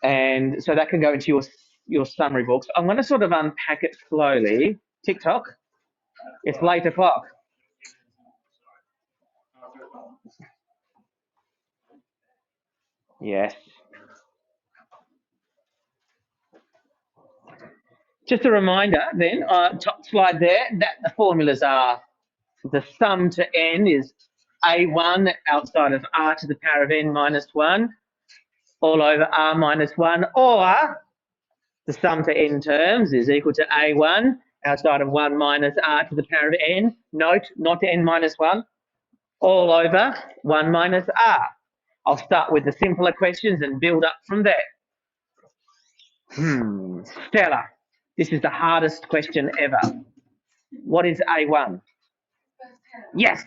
And so that can go into your summary books. I'm going to sort of unpack it slowly. TikTok, it's late o'clock. Yes. Just a reminder then, top slide there, that the formulas are the sum to n is a1 outside of r to the power of n minus 1 all over r minus 1, or the sum to n terms is equal to a1 outside of 1 minus r to the power of n, note, not n minus 1, all over 1 minus r. I'll start with the simpler questions and build up from there. Stella, this is the hardest question ever. What is A1? Yes.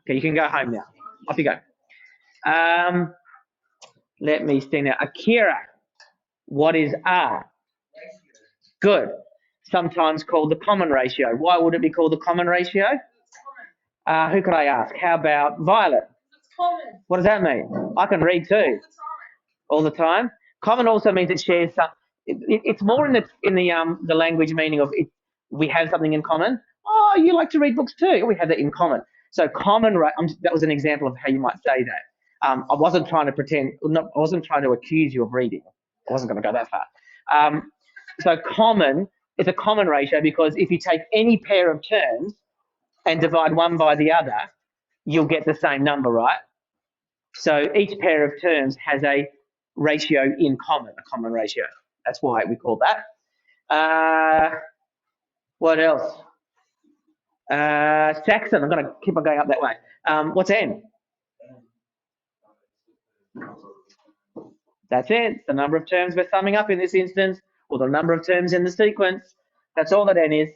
Okay, you can go home now. Off you go. Let me see now. Akira, what is R? Good. Sometimes called the common ratio. Why would it be called the common ratio? Who could I ask? How about Violet? What does that mean? I can read too. All the time. Common also means it shares some. It's more in the language meaning of it. We have something in common. Oh, you like to read books too. We have that in common. So common. That was an example of how you might say that. I wasn't trying to pretend. I wasn't trying to accuse you of reading. I wasn't going to go that far. So common is a common ratio because if you take any pair of terms and divide one by the other, you'll get the same number, right? So each pair of terms has a ratio in common, a common ratio. That's why we call that. What else? Saxon, I'm going to keep on going up that way. What's N? That's it. The number of terms we're summing up in this instance, or the number of terms in the sequence. That's all that N is.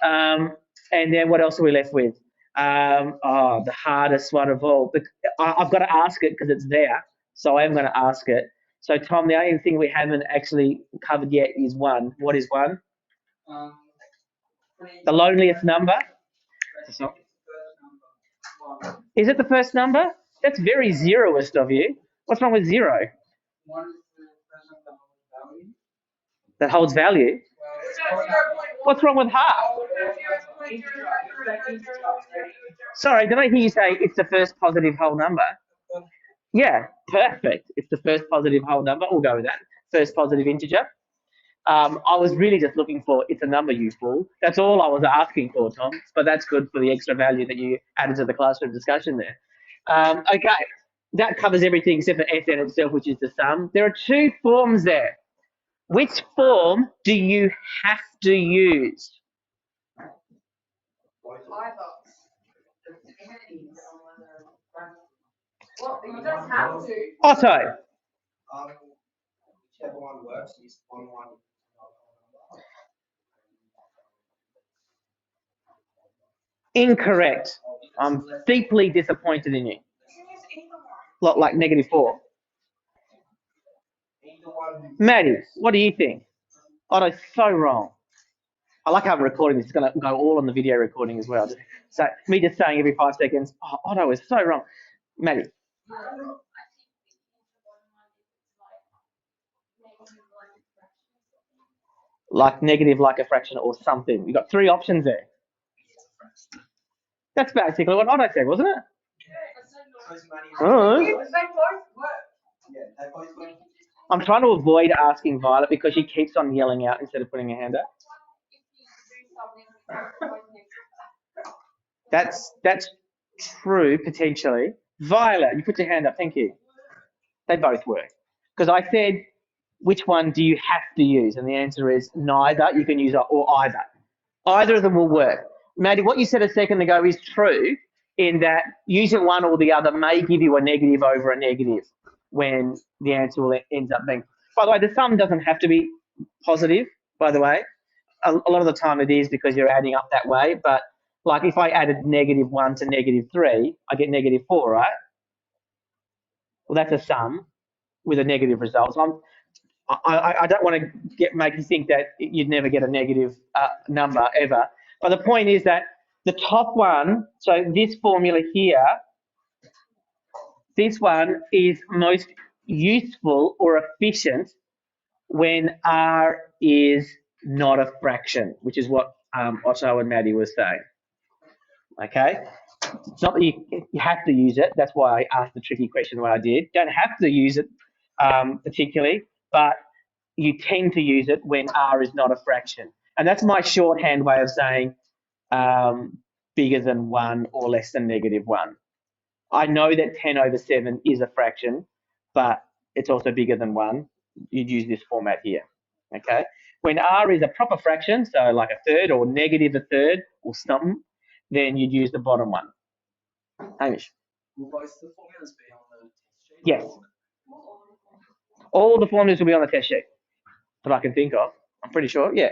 And then what else are we left with? The hardest one of all. I've got to ask it because it's there, so I am going to ask it. So, Tom, the only thing we haven't actually covered yet is 1. What is 1? The loneliest number? Is it the first number? That's very zeroist of you. What's wrong with 0? That holds value? What's wrong with half? Sorry, did I hear you say it's the first positive whole number? Yeah, perfect. It's the first positive whole number. We'll go with that. First positive integer. I was really just looking for it's a number, you fool. That's all I was asking for, Tom. But that's good for the extra value that you added to the classroom discussion there. Okay, that covers everything except for Sn itself, which is the sum. There are 2 forms there. Which form do you have to use? Otto. Whichever one works is on one. Incorrect. I'm deeply disappointed in you. Lot like -4. Maddie, what do you think? Otto's so wrong. I like how I'm recording this. It's going to go all on the video recording as well. So me just saying every 5 seconds, oh, Otto is so wrong. Maddie. Like negative, like a fraction, or something. You've got 3 options there. That's basically what Otto said, wasn't it? Oh. I'm trying to avoid asking Violet because she keeps on yelling out instead of putting her hand up. That's true, potentially. Violet, you put your hand up, thank you. They both work. Because I said, which one do you have to use? And the answer is neither. You can use or either. Either of them will work. Maddie, what you said a second ago is true in that using one or the other may give you a negative over a negative when the answer will ends up being. By the way, the sum doesn't have to be positive, by the way. A lot of the time it is because you're adding up that way. But like if I added -1 to -3, I get -4, right? Well, that's a sum with a negative result. So I don't want to make you think that you'd never get a negative number ever. But the point is that the top one, so this formula here, this one is most useful or efficient when R is not a fraction, which is what Otto and Maddie were saying. Okay, it's not that you have to use it. That's why I asked the tricky question the way I did. Don't have to use it particularly, but you tend to use it when R is not a fraction. And that's my shorthand way of saying bigger than 1 or less than -1. I know that 10 over 7 is a fraction, but it's also bigger than 1. You'd use this format here. Okay. When R is a proper fraction, so like a third or negative a third or something, then you'd use the bottom one. Hamish. Will both the formulas be on the test sheet? Yes. All the formulas will be on the test sheet that I can think of. I'm pretty sure. Yeah.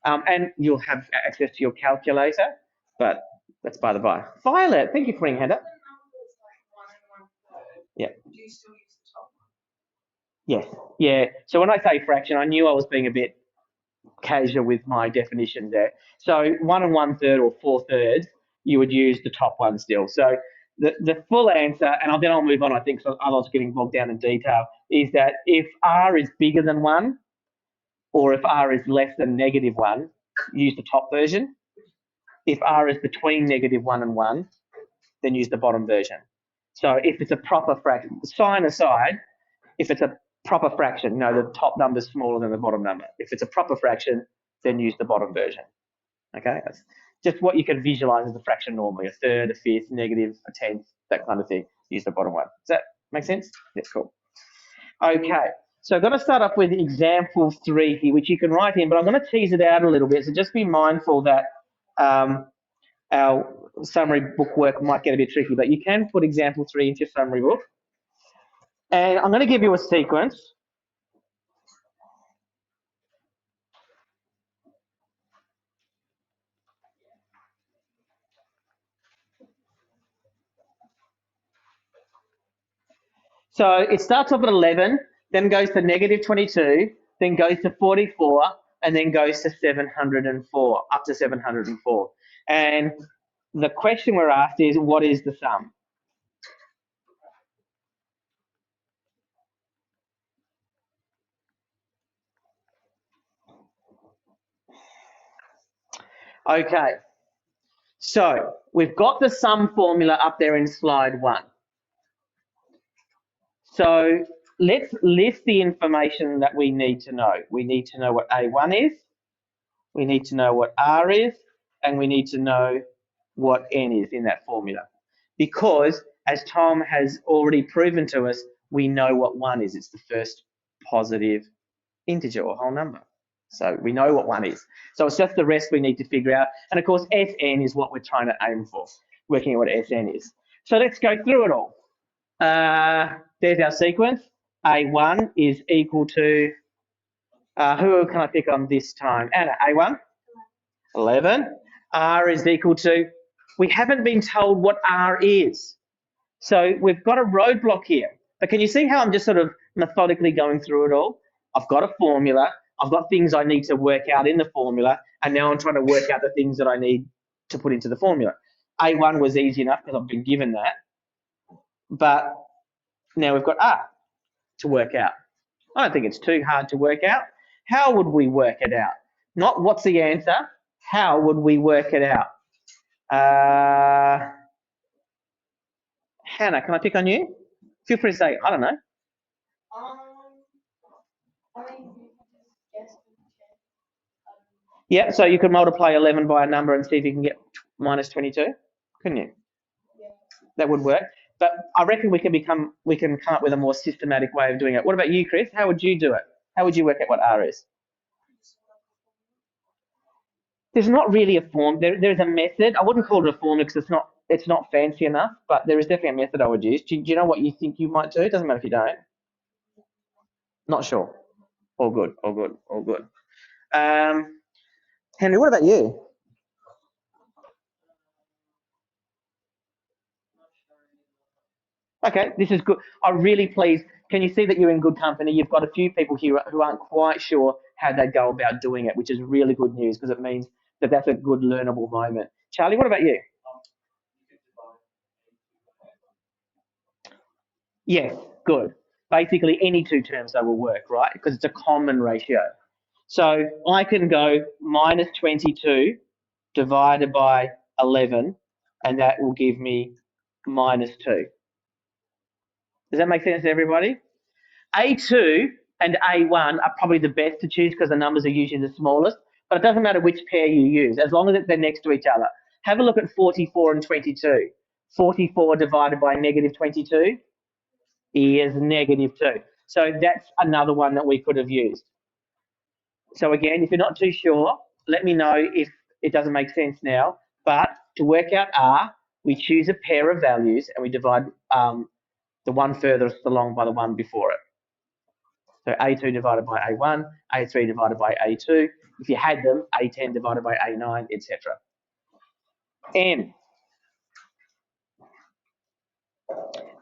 And you'll have access to your calculator, but that's by the by. Violet, thank you for putting your hand up. Yeah. Do you still use the top one? Yes. Yeah. So when I say fraction, I knew I was being a bit casual with my definition there. So 1 1/3 or 4/3, you would use the top one still. So the full answer, and then I'll move on, I think, so otherwise getting bogged down in detail, is that if R is bigger than 1, or if R is less than -1, use the top version. If R is between -1 and 1, then use the bottom version. So if it's a proper fraction, sign aside, if it's a proper fraction, no, the top number is smaller than the bottom number. If it's a proper fraction, then use the bottom version. Okay, that's just what you can visualize as a fraction normally, a third, a fifth, negative, a tenth, that kind of thing. Use the bottom one. Does that make sense? Yeah, cool. Okay, so I'm going to start off with example 3 here, which you can write in, but I'm going to tease it out a little bit. So just be mindful that our summary book work might get a bit tricky, but you can put example 3 into your summary book. And I'm going to give you a sequence. So it starts off at 11, then goes to -22, then goes to 44, and then goes to 704, up to 704. And the question we're asked is, what is the sum? Okay, so we've got the sum formula up there in slide 1. So let's list the information that we need to know. We need to know what A1 is, we need to know what R is, and we need to know what N is in that formula. Because, as Tom has already proven to us, we know what 1 is. It's the first positive integer or whole number. So we know what 1 is. So it's just the rest we need to figure out. And of course, Sn is what we're trying to aim for, working out what Sn is. So let's go through it all. There's our sequence. A1 is equal to, who can I pick on this time? Anna, A1? 11. R is equal to, we haven't been told what R is. So we've got a roadblock here. But can you see how I'm just sort of methodically going through it all? I've got a formula. I've got things I need to work out in the formula. And now I'm trying to work out the things that I need to put into the formula. A1 was easy enough because I've been given that. But now we've got R to work out. I don't think it's too hard to work out. How would we work it out? Not what's the answer. How would we work it out? Hannah, can I pick on you? Feel free to say, I don't know. Yeah, so you could multiply 11 by a number and see if you can get minus 22, couldn't you? Yeah. That would work. But I reckon we can come up with a more systematic way of doing it. What about you, Chris? How would you do it? How would you work out what R is? There's not really a form. There's a method. I wouldn't call it a formula because it's not fancy enough, but there is definitely a method I would use. Do you know what you think you might do? It doesn't matter if you don't. Not sure. All good, all good, all good. Henry, what about you? Okay, this is good. I'm really pleased. Can you see that you're in good company? You've got a few people here who aren't quite sure how they go about doing it, which is really good news because it means that that's a good learnable moment. Charlie, what about you? Yes, good. Basically, any two terms that will work, right? Because it's a common ratio. So I can go minus 22 divided by 11, and that will give me minus 2. Does that make sense to everybody? A2 and A1 are probably the best to choose because the numbers are usually the smallest, but it doesn't matter which pair you use, as long as they're next to each other. Have a look at 44 and 22. 44 divided by negative 22 is negative 2. So that's another one that we could have used. So again, if you're not too sure, let me know if it doesn't make sense now. But to work out R, we choose a pair of values and we divide the one furthest along by the one before it. So A2 divided by A1, A3 divided by A2. If you had them, A10 divided by A9, etc. N.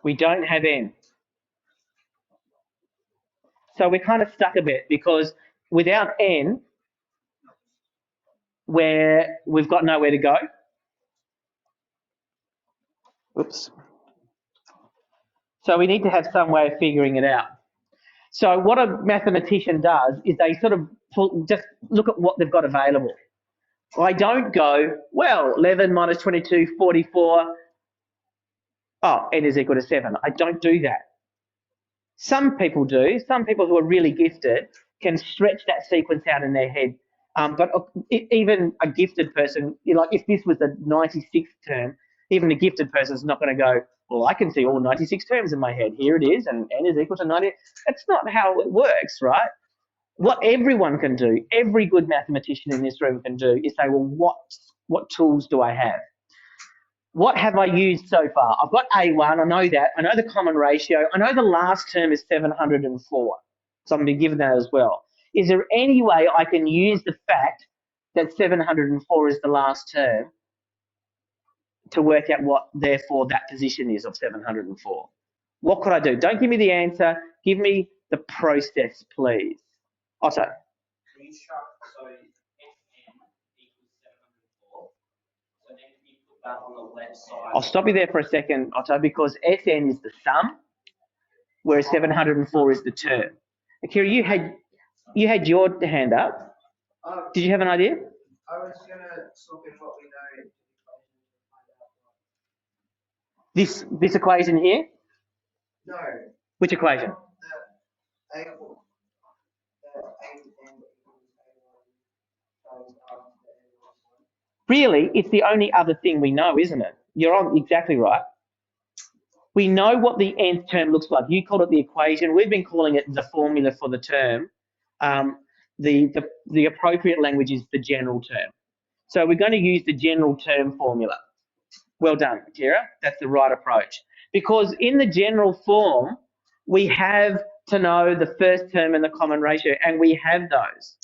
We don't have N. So we're kind of stuck a bit because without N, we've got nowhere to go. Oops. So we need to have some way of figuring it out. So what a mathematician does is they sort of just look at what they've got available. I don't go, well, 11 minus 22, 44. Oh, n is equal to 7. I don't do that. Some people do. Some people who are really gifted can stretch that sequence out in their head. But even a gifted person, like if this was the 96th term, even a gifted person is not going to go, well, I can see all 96 terms in my head. Here it is, and n is equal to 90. That's not how it works, right? What everyone can do, every good mathematician in this room can do, is say, well, what tools do I have? What have I used so far? I've got A1, I know that. I know the common ratio. I know the last term is 704. So I'm going to be given that as well. Is there any way I can use the fact that 704 is the last term to work out what, therefore, that position is of 704? What could I do? Don't give me the answer. Give me the process, please. Otto. So Fn equals 704. So then if you put that on the left side. I'll stop you there for a second, Otto, because Sn is the sum, whereas 704 is the term. Akira, you had your hand up. Did you have an idea? I was going to swap in what we know. This equation here? No. Which equation? The A Really, it's the only other thing we know, isn't it? You're exactly right. We know what the nth term looks like. You called it the equation. We've been calling it the formula for the term. The appropriate language is the general term. So we're going to use the general term formula. Well done, Kira. That's the right approach. Because in the general form, we have to know the first term and the common ratio, and we have those.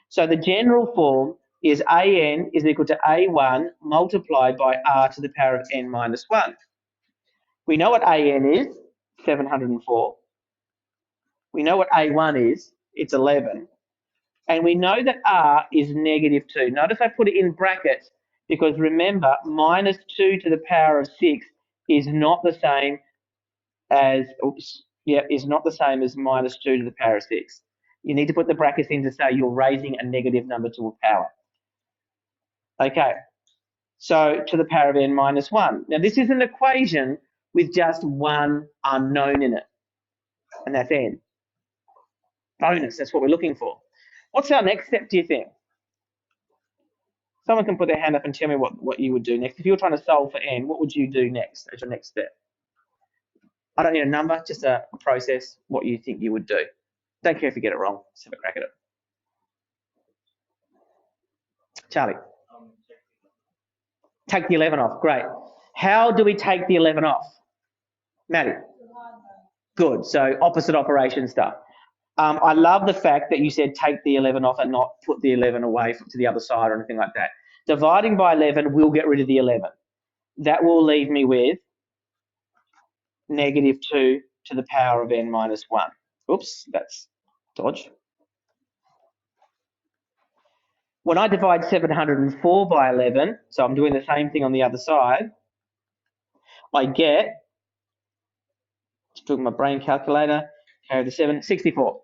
So the general form is an is equal to a1 multiplied by r to the power of n minus 1. We know what an is, 704. We know what a1 is, it's 11. And we know that r is negative 2. Notice I put it in brackets because remember, minus 2 to the power of 6 is not the same as, is not the same as minus 2 to the power of 6. You need to put the brackets in to say you're raising a negative number to a power. Okay, so to the power of n minus 1. Now, this is an equation with just one unknown in it, and that's n. Bonus, that's what we're looking for. What's our next step, do you think? Someone can put their hand up and tell me what you would do next. If you were trying to solve for n, what would you do next as your next step? I don't need a number, just a process, what you think you would do. Don't care if you get it wrong, just have a crack at it. Charlie. Take the 11 off, great. How do we take the 11 off? Maddie? Good, so opposite operation stuff. I love the fact that you said take the 11 off and not put the 11 away to the other side or anything like that. Dividing by 11 will get rid of the 11. That will leave me with negative 2 to the power of n minus 1. Oops, that's dodge. When I divide 704 by 11, so I'm doing the same thing on the other side, I get, just doing my brain calculator, Over the 7, 64.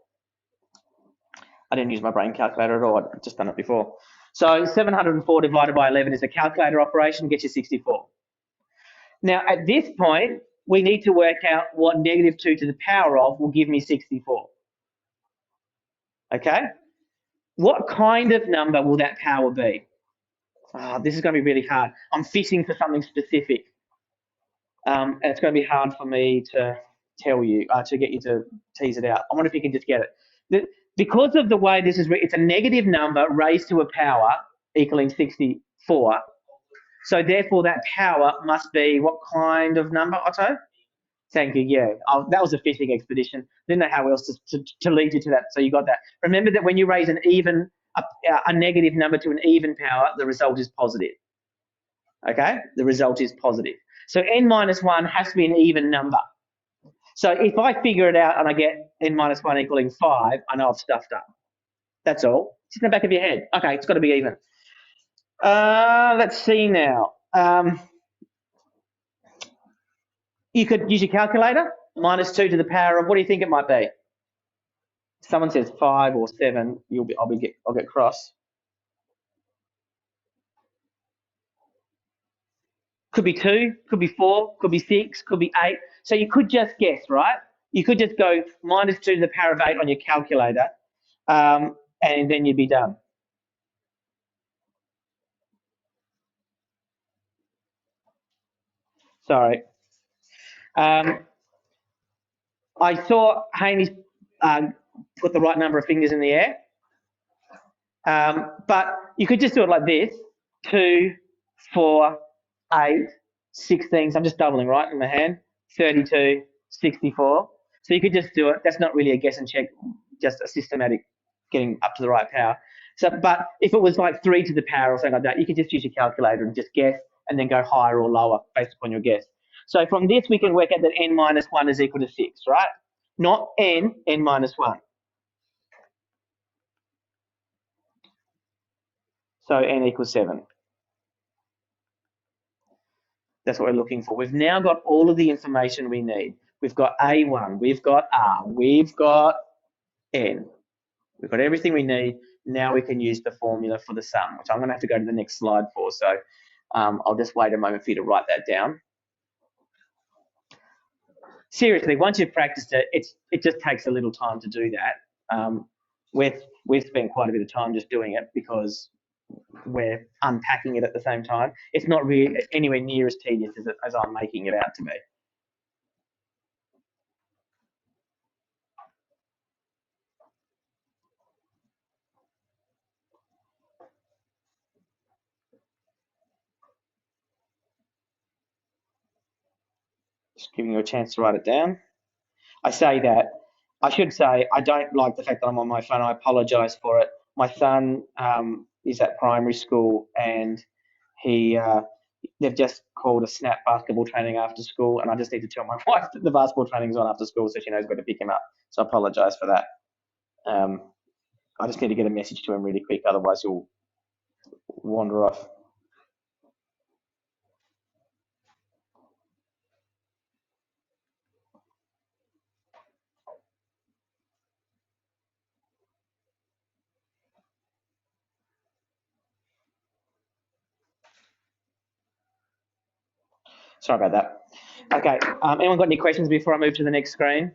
I didn't use my brain calculator at all. I'd just done it before. So 704 divided by 11 is a calculator operation, gets you 64. Now, at this point, we need to work out what negative 2 to the power of will give me 64. Okay? What kind of number will that power be? Oh, this is going to be really hard. I'm fishing for something specific. And it's going to be hard for me to tell you, to get you to tease it out. I wonder if you can just get it. Because of the way this is written, it's a negative number raised to a power equaling 64. So therefore, that power must be what kind of number, Otto? Thank you. Yeah, that was a fishing expedition. Didn't know how else to lead you to that. So you got that. Remember that when you raise a negative number to an even power, the result is positive. Okay, the result is positive. So n minus 1 has to be an even number. So if I figure it out and I get n minus 1 equaling 5, I know I've stuffed up. That's all. It's in the back of your head. Okay, it's got to be even. Let's see now. You could use your calculator. Minus 2 to the power of, what do you think it might be? Someone says 5 or 7, I'll get cross. Could be 2, could be 4, could be 6, could be 8. So you could just guess, right? You could just go minus 2 to the power of 8 on your calculator, and then you'd be done. Sorry. I saw Hamish put the right number of fingers in the air, but you could just do it like this: 2, 4, 8, 16. So I'm just doubling, right, in my hand. 32, 64. So you could just do it. That's not really a guess and check, just a systematic getting up to the right power. So, but if it was like 3 to the power or something like that, you could just use your calculator and just guess and then go higher or lower based upon your guess. So from this, we can work out that n minus 1 is equal to 6, right? Not n minus 1. So n equals 7. That's what we're looking for. We've now got all of the information we need. We've got A1, we've got R, we've got N. We've got everything we need. Now we can use the formula for the sum, which I'm going to have to go to the next slide for. So I'll just wait a moment for you to write that down. Seriously, once you've practiced it, it just takes a little time to do that. We've spent quite a bit of time just doing it because we're unpacking it at the same time. It's not really anywhere near as tedious as I'm making it out to be. Just giving you a chance to write it down. I say that. I should say I don't like the fact that I'm on my phone. I apologise for it. My son is at primary school and they've just called a snap basketball training after school, and I just need to tell my wife that the basketball training's on after school so she knows where to pick him up. So I apologise for that. I just need to get a message to him really quick, otherwise he'll wander off. Sorry about that. Okay, anyone got any questions before I move to the next screen?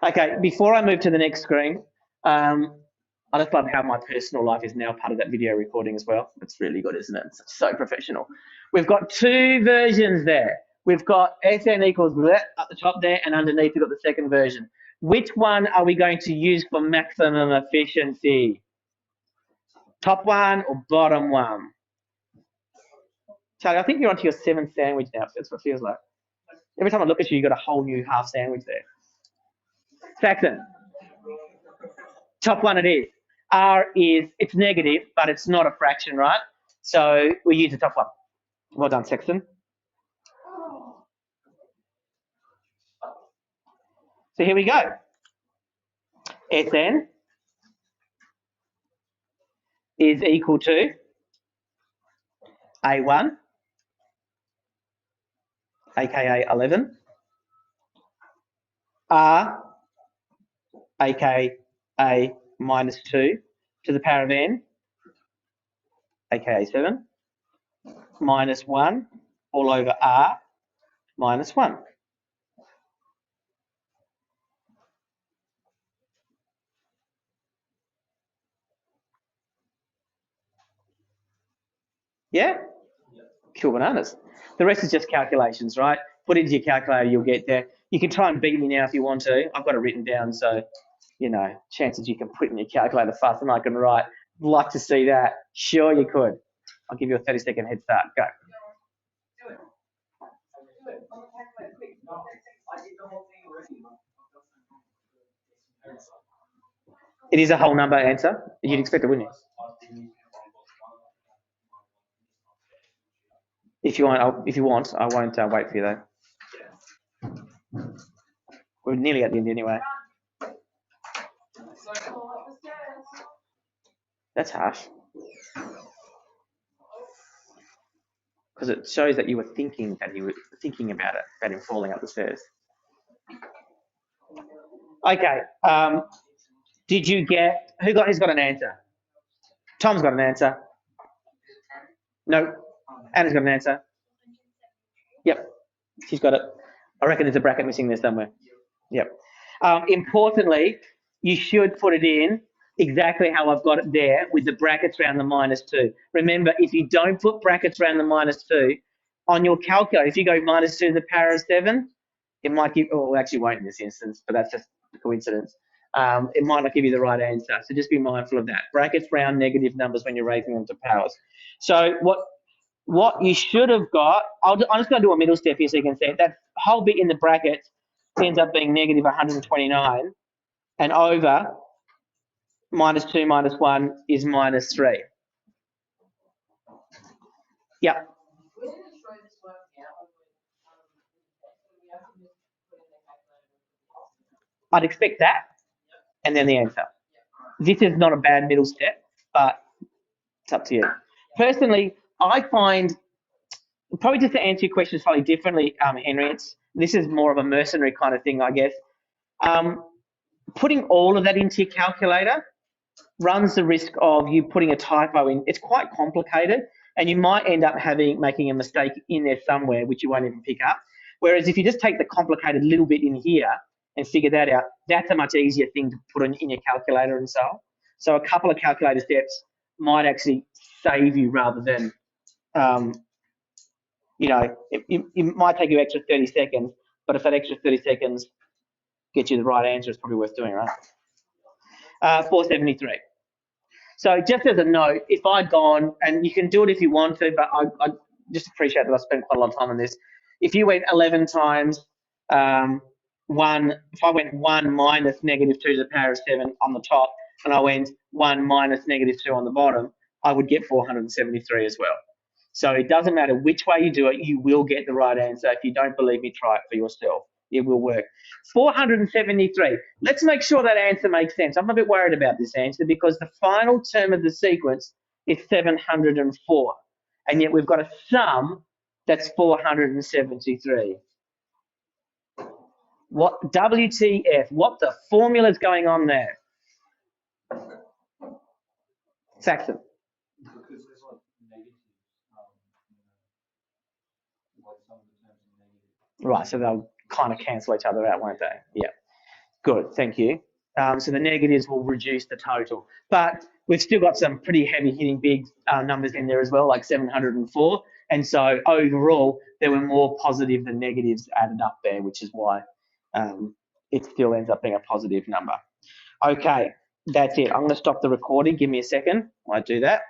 Okay, before I move to the next screen, I just love how my personal life is now part of that video recording as well. It's really good, isn't it? It's so professional. We've got two versions there. We've got SN equals at the top there, and underneath we've got the second version. Which one are we going to use for maximum efficiency? Top one or bottom one? Charlie, I think you're onto your seventh sandwich now. That's what it feels like. Every time I look at you, you've got a whole new half sandwich there. Saxon, top one it is. R is, it's negative, but it's not a fraction, right? So we use the top one. Well done, Saxon. So here we go. Sn is equal to A1, aka 11, r, aka minus 2 to the power of n, aka 7, minus 1 all over r minus 1. Yeah? Cool bananas. The rest is just calculations, right? Put it into your calculator, you'll get there. You can try and beat me now if you want to. I've got it written down, so, you know, chances you can put it in your calculator faster than I can write. Like to see that. Sure you could. I'll give you a 30-second head start. Go. It is a whole number answer. You'd expect it, wouldn't you? If you want, I won't wait for you though. We're nearly at the end anyway. That's harsh. Because it shows that you were thinking about it, about him falling up the stairs. Okay. Did you get who's got an answer? Tom's got an answer. No. Anna's got an answer. Yep. She's got it. I reckon there's a bracket missing there somewhere. Yep. Importantly, you should put it in exactly how I've got it there with the brackets around the minus 2. Remember, if you don't put brackets around the minus 2, on your calculator, if you go minus 2 to the power of 7, it might give, oh, it actually won't in this instance, but that's just a coincidence. It might not give you the right answer. So just be mindful of that. Brackets round negative numbers when you're raising them to powers. So what you should have got, I'm just going to do a middle step here so you can see it. That whole bit in the brackets ends up being negative 129, and over minus 2 minus 1 is minus 3. Yeah. I'd expect that, and then the answer. This is not a bad middle step, but it's up to you. Personally, I find, probably just to answer your question slightly differently, Henry, this is more of a mercenary kind of thing, I guess. Putting all of that into your calculator runs the risk of you putting a typo in. It's quite complicated, and you might end up making a mistake in there somewhere, which you won't even pick up. Whereas if you just take the complicated little bit in here and figure that out, that's a much easier thing to put in your calculator and so on. So a couple of calculator steps might actually save you rather than, you know, it might take you extra 30 seconds, but if that extra 30 seconds gets you the right answer, it's probably worth doing, right? 473. So just as a note, if I'd gone, and you can do it if you want to, but I just appreciate that I spent quite a lot of time on this. If you went 11 times 1, if I went 1 minus negative 2 to the power of 7 on the top, and I went 1 minus negative 2 on the bottom, I would get 473 as well. So it doesn't matter which way you do it, you will get the right answer. If you don't believe me, try it for yourself. It will work. 473. Let's make sure that answer makes sense. I'm a bit worried about this answer because the final term of the sequence is 704. And yet we've got a sum that's 473. What WTF? What the formula's going on there? Saxon. Because there's like negatives. Like some of the terms are negative. Right, so they'll kind of cancel each other out, won't they? Yeah. Good, thank you. So the negatives will reduce the total. But we've still got some pretty heavy hitting big numbers in there as well, like 704. And so overall, there were more positive than negatives added up there, which is why it still ends up being a positive number. Okay, that's it. I'm going to stop the recording. Give me a second. I do that.